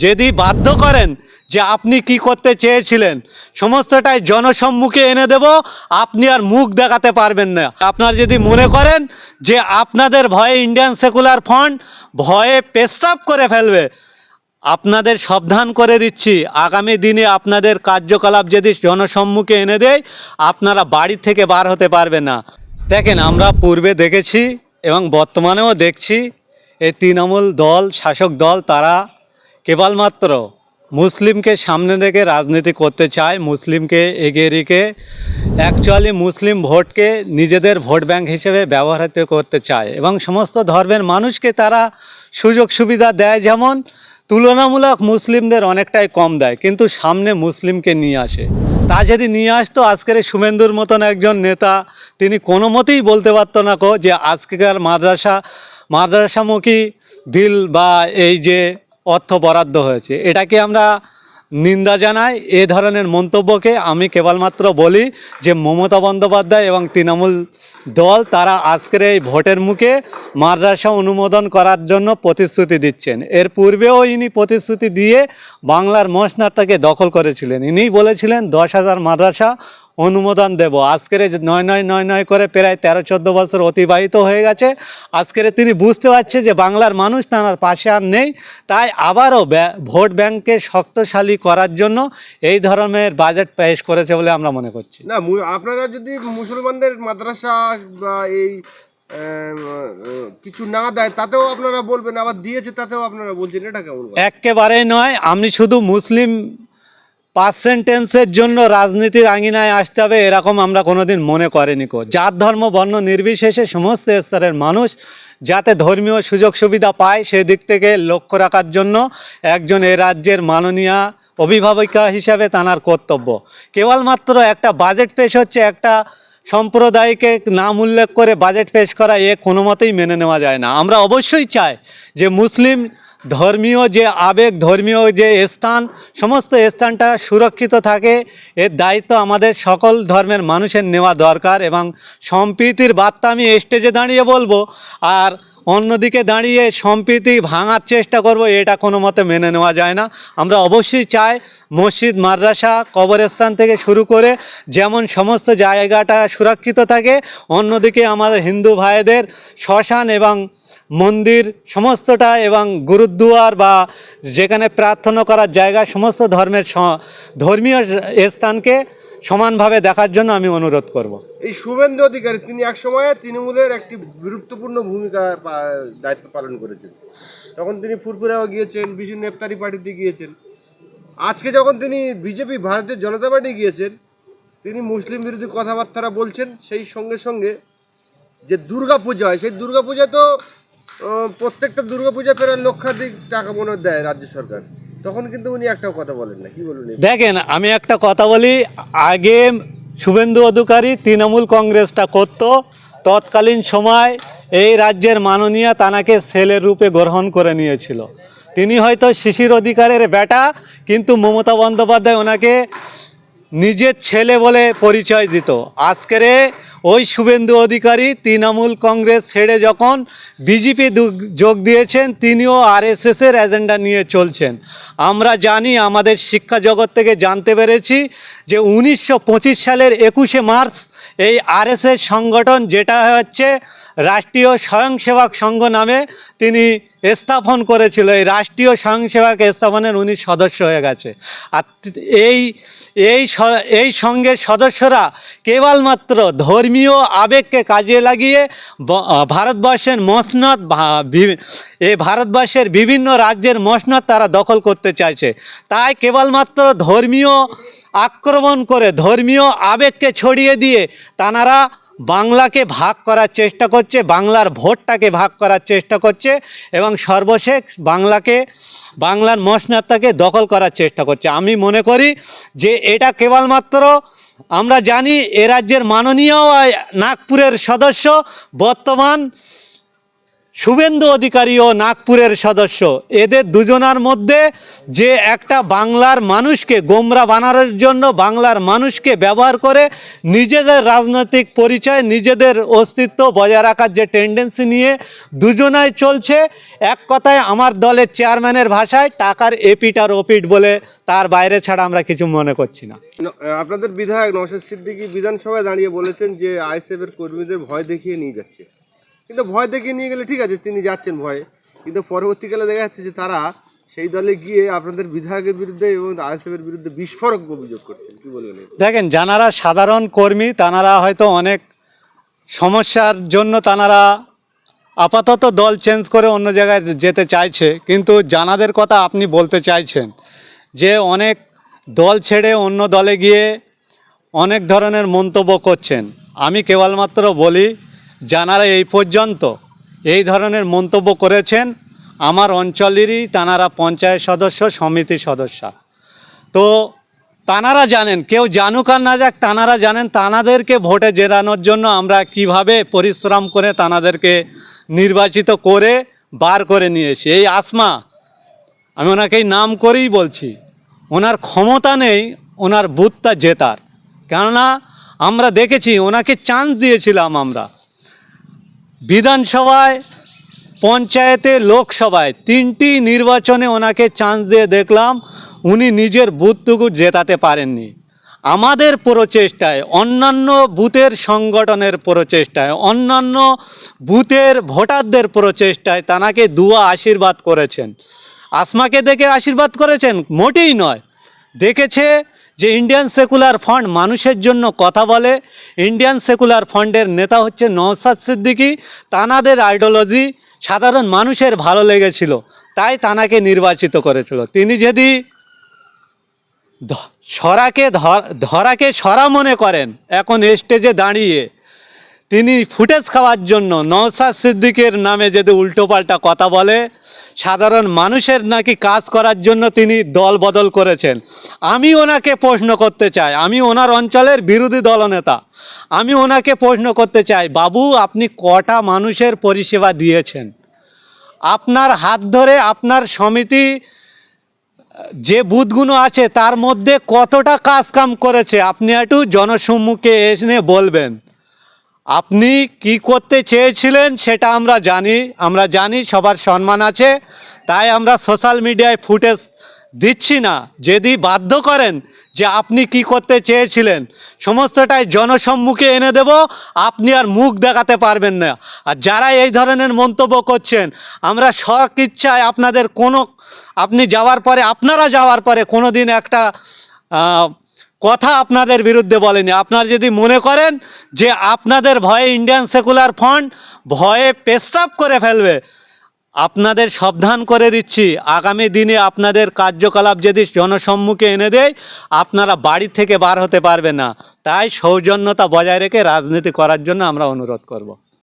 যদি বাধ্য করেন যে আপনি কি করতে চেয়েছিলেন সমস্তটাই জনসম্মুখে এনে দেব, আপনি আর মুখ দেখাতে পারবেন না। আপনার যদি মনে করেন যে আপনাদের ভয়ে ইন্ডিয়ান সেকুলার ফ্রন্ট ভয়ে পেশাব করে ফেলবে, আপনাদের সাবধান করে দিচ্ছি, আগামী দিনে আপনাদের কার্যকলাপ যদি জনসম্মুখে এনে দেয় আপনারা বাড়ি থেকে বার হতে পারবেন না। দেখেন, আমরা পূর্বে দেখেছি এবং বর্তমানেও দেখছি এই তৃণমূল দল, শাসক দল, তারা কেবলমাত্র মুসলিমকে সামনে রেখে রাজনীতি করতে চায়, মুসলিমকে এগিয়ে রেখে অ্যাকচুয়ালি মুসলিম ভোটকে নিজেদের ভোট ব্যাংক হিসেবে ব্যবহৃত করতে চায় এবং সমস্ত ধর্মের মানুষকে তারা সুযোগ সুবিধা দেয়, যেমন তুলনামূলক মুসলিমদের অনেকটাই কম দেয়, কিন্তু সামনে মুসলিমকে নিয়ে আসে। তা যদি নিয়ে আসতো আজকের শুভেন্দুর মতন একজন নেতা, তিনি কোনো মতেই বলতে পারতো না যে আজকের মাদ্রাসামুখী বিল বা এই যে অর্থ বরাদ্দ হয়েছে, এটাকে আমরা নিন্দা জানাই। এ ধরনের মন্তব্যকে আমি কেবলমাত্র বলি যে মমতা বন্দ্যোপাধ্যায় এবং তৃণমূল দল তারা আজকের এই ভোটের মুখে মাদ্রাসা অনুমোদন করার জন্য প্রতিশ্রুতি দিচ্ছেন। এর পূর্বেও ইনি প্রতিশ্রুতি দিয়ে বাংলার মসনাদটাকে দখল করেছিলেন। ইনিই বলেছিলেন 10,000 মাদ্রাসা অনুমোদন দেব। আজকের 9 করে প্রায় 13-14 বছর অতিবাহিত হয়ে গেছে। আজকের তিনি বুঝতে পারছে যে বাংলার মানুষ তার পাশে আর নেই, তাই আবারও ভোট ব্যাংককে শক্তিশালী করার জন্য এই ধরনের বাজেট পেশ করেছে বলে আমরা মনে করছি। না, আপনারা যদি মুসলমানদের মাদ্রাসা বা এই কিছু না দেয় তাতেও আপনারা বলবেন, আবার দিয়েছে তাতেও আপনারা বলছেন, এটা কেমন? একেবারেই নয়। আমি শুধু মুসলিম পার্সেন্টেন্সের জন্য রাজনীতির আঙিনায় আসতে হবে এরকম আমরা কোনোদিন মনে করিনি। জাত ধর্ম বর্ণ নির্বিশেষে সমস্ত স্তরের মানুষ যাতে ধর্মীয় সুযোগ সুবিধা পায় সেদিক থেকে লক্ষ্য রাখার জন্য একজন এ রাজ্যের মাননীয়া অভিভাবিকা হিসাবে তাঁর কর্তব্য। কেবলমাত্র একটা বাজেট পেশ হচ্ছে, একটা সম্প্রদায়কে নাম উল্লেখ করে বাজেট পেশ করা, এ কোনো মতেই মেনে নেওয়া যায় না। আমরা অবশ্যই চাই যে মুসলিম ধর্মীয় যে আবেগ, ধর্মীয় যে স্থান, সমস্ত স্থানটা সুরক্ষিত থাকে, এর দায়িত্ব আমাদের সকল ধর্মের মানুষের নেওয়া দরকার এবং সম্প্রীতির বার্তা আমি স্টেজে দাঁড়িয়ে বলবো আর অন্যদিকে দাঁড়িয়ে সম্প্রীতি ভাঙার চেষ্টা করব, এটা কোনো মতে মেনে নেওয়া যায় না। আমরা অবশ্যই চাই মসজিদ, মাদ্রাসা, কবরস্থান থেকে শুরু করে যেমন সমস্ত জায়গাটা সুরক্ষিত থাকে, অন্যদিকে আমাদের হিন্দু ভাইদের শ্মশান এবং মন্দির সমস্তটা এবং গুরুদুয়ার বা যেখানে প্রার্থনা করার জায়গা, সমস্ত ধর্মীয় স্থানকে সমানভাবে দেখার জন্য আমি অনুরোধ করব। এই শুভেন্দু অধিকারী তিনি একসময় তৃণমূলের একটি গুরুত্বপূর্ণ ভূমিকা দায়িত্ব পালন করেছেন। তখন তিনি ফুরফুরাও গিয়েছেন, বিভিন্ন ইফতারি পার্টিতে গিয়েছেন। আজকে যখন তিনি বিজেপি, ভারতীয় জনতা পার্টি গিয়েছেন, তিনি মুসলিম বিরোধী কথাবার্তা বলছেন। সেই সঙ্গে সঙ্গে যে দুর্গা পূজা হয়, সেই দুর্গা পূজা তো প্রত্যেকটা দুর্গা পূজা প্রায় লক্ষাধিক টাকা মনে দেয় রাজ্য সরকার, তখন কিন্তু উনি একটাও কথা বলেন না। কি বলুন? দেখেন, আমি একটা কথা বলি, আগে শুভেন্দু অধিকারী তৃণমূল কংগ্রেসটা করত, তৎকালীন সময় এই রাজ্যের মাননীয়া তানাকে ছেলের রূপে গ্রহণ করে নিয়েছিল। তিনি হয়তো শিশির অধিকারের বেটা, কিন্তু মমতা বন্দ্যোপাধ্যায় ওনাকে নিজের ছেলে বলে পরিচয় দিত। আজকের ওই শুভেন্দু অধিকারী তৃণমূল কংগ্রেস ছেড়ে যখন বিজেপি যোগ দিয়েছেন, তিনিও আরএসএসের এজেন্ডা নিয়ে চলছেন। আমরা জানি, আমাদের শিক্ষা জগৎ থেকে জানতে পেরেছি যে 1925 সালের 21শে মার্চ এই আরএসএস সংগঠন, যেটা হচ্ছে রাষ্ট্রীয় স্বয়ংসেবক সংঘ নামে তিনি স্থাপন করেছিল, এই রাষ্ট্রীয় স্বয়ংসেবক স্থাপনের উনি সদস্য হয়ে গেছে। আর এই সংঘের সদস্যরা কেবলমাত্র ধর্মীয় আবেগকে কাজে লাগিয়ে ভারতবর্ষের মসনদ, ভারতবর্ষের বিভিন্ন রাজ্যের মসনদ তারা দখল করতে চাইছে। তাই কেবলমাত্র ধর্মীয় আক্রমণ করে, ধর্মীয় আবেগকে ছড়িয়ে দিয়ে তারা বাংলাকে ভাগ করার চেষ্টা করছে, বাংলার ভোটটাকে ভাগ করার চেষ্টা করছে এবং সর্বশেষ বাংলার মসনদটাকে দখল করার চেষ্টা করছে। আমি মনে করি যে এটা কেবলমাত্র, আমরা জানি এ রাজ্যের মাননীয় নাগপুরের সদস্য, বর্তমান শুভেন্দু অধিকারী ও নাগপুরের সদস্য, এদের দুজনার মধ্যে যে একটা বাংলার মানুষকে গোমরা বানানোর জন্য বাংলার মানুষকে ব্যবহার করে নিজেদের রাজনৈতিক পরিচয়, নিজেদের অস্তিত্ব বজায় রাখার যে টেন্ডেন্সি নিয়ে দুজনাই চলছে, এক কথায় আমার দলের চেয়ারম্যানের ভাষায় টাকার এপিট আর ওপিট বলে, তার বাইরে ছাড়া আমরা কিছু মনে করছি না। আপনাদের বিধায়ক নওশাদ সিদ্দিকী বিধানসভায় দাঁড়িয়ে বলেছেন যে আইএসএফ এর কর্মীদের ভয় দেখিয়ে নিয়ে যাচ্ছে, কিন্তু ভয় দেখিয়ে নিয়ে গেলে ঠিক আছে, তিনি যাচ্ছেন ভয়ে, কিন্তু পরবর্তীকালে দেখা যাচ্ছে যে তারা সেই দলে গিয়ে আপনাদের বিধায়কের বিরুদ্ধে এবং আইএসএফ এর বিরুদ্ধে বিস্ফোরক অভিযোগ করছেন, কি বলবেন? দেখেন, যারা সাধারণ কর্মী তারা হয়তো অনেক সমস্যার জন্য তারা আপাতত দল চেঞ্জ করে অন্য জায়গায় যেতে চাইছে, কিন্তু জানাদের কথা আপনি বলতে চাইছেন যে অনেক দল ছেড়ে অন্য দলে গিয়ে অনেক ধরনের মন্তব্য করছেন। আমি কেবলমাত্র বলি, যারা এই পর্যন্ত এই ধরনের মন্তব্য করেছেন আমার অঞ্চলেরই তারা পঞ্চায়েত সদস্য, সমিতি সদস্য। তো তানারা জানেন, কেউ জানুক আর না যাক, তানারা জানেন তানাদেরকে ভোটে জেতানোর জন্য আমরা কিভাবে পরিশ্রম করে তানাদেরকে নির্বাচিত করে বার করে নিয়ে এসে এই আসমা, আমি ওনাকেই নাম করেই বলছি, ওনার ক্ষমতা নেই ওনার বুথটা জেতার। কেননা আমরা দেখেছি ওনাকে চান্স দিয়েছিলাম আমরা বিধানসভায়, পঞ্চায়েতে, লোকসভায়, তিনটি নির্বাচনে ওনাকে চান্স দিয়ে দেখলাম উনি নিজের বুথটুকু জেতাতে পারেননি। আমাদের প্রচেষ্টায়, অন্যান্য বুথের সংগঠনের প্রচেষ্টায়, অন্যান্য বুথের ভোটারদের প্রচেষ্টায় তানাকে দুয়া আশীর্বাদ করেছেন। আসমাকে দেখে আশীর্বাদ করেছেন মোটেই নয়, দেখেছে যে ইন্ডিয়ান সেকুলার ফান্ড মানুষের জন্য কথা বলে, ইন্ডিয়ান সেকুলার ফান্ডের নেতা হচ্ছে নওশাদ সিদ্দিকী, তানাদের আইডিওলজি সাধারণ মানুষের ভালো লেগেছিল, তাই তানাকে নির্বাচিত করেছিল। তিনি যদি ধরাকে সরা মনে করেন, এখন স্টেজে দাঁড়িয়ে তিনি ফুটেজ খাওয়ার জন্য নওশাদ সিদ্দিকীর নামে যদি উল্টোপাল্টা কথা বলে, সাধারণ মানুষের নাকি কাজ করার জন্য তিনি দল বদল করেছেন, আমি ওনাকে প্রশ্ন করতে চাই, আমি ওনার অঞ্চলের বিরোধী দলনেতা, আমি ওনাকে প্রশ্ন করতে চাই, বাবু আপনি কটা মানুষের পরিষেবা দিয়েছেন? আপনার হাত ধরে আপনার সমিতি যে বুথগুলো আছে তার মধ্যে কতটা কাজ কাম করেছে আপনি একটু জনসম্মুখে এসে বলবেন। আপনি কি করতে চেয়েছিলেন সেটা আমরা জানি সবার সম্মান আছে, তাই আমরা সোশ্যাল মিডিয়ায় ফুটেজ দিচ্ছি না। যদি বাধ্য করেন যে আপনি কি করতে চেয়েছিলেন, সমস্তটাই জনসম্মুখে এনে দেব, আপনি আর মুখ দেখাতে পারবেন না। আর যারা এই ধরনের মন্তব্য করছেন, আমরা সৎ ইচ্ছায় আপনারা যাওয়ার পরে কোনো দিন একটা কথা আপনাদের বিরুদ্ধে বলেনি। আপনারা যদি মনে করেন যে আপনাদের ভয়ে ইন্ডিয়ান সেকুলার ফান্ড ভয়ে পেশাব করে ফেলবে, আপনাদের সাবধান করে দিচ্ছি, আগামী দিনে আপনাদের কার্যকলাপ যদি জনসম্মুখে এনে দেয়, আপনারা বাড়ি থেকে বার হতে পারবেন না। তাই সৌজন্যতা বজায় রেখে রাজনীতি করার জন্য আমরা অনুরোধ করব।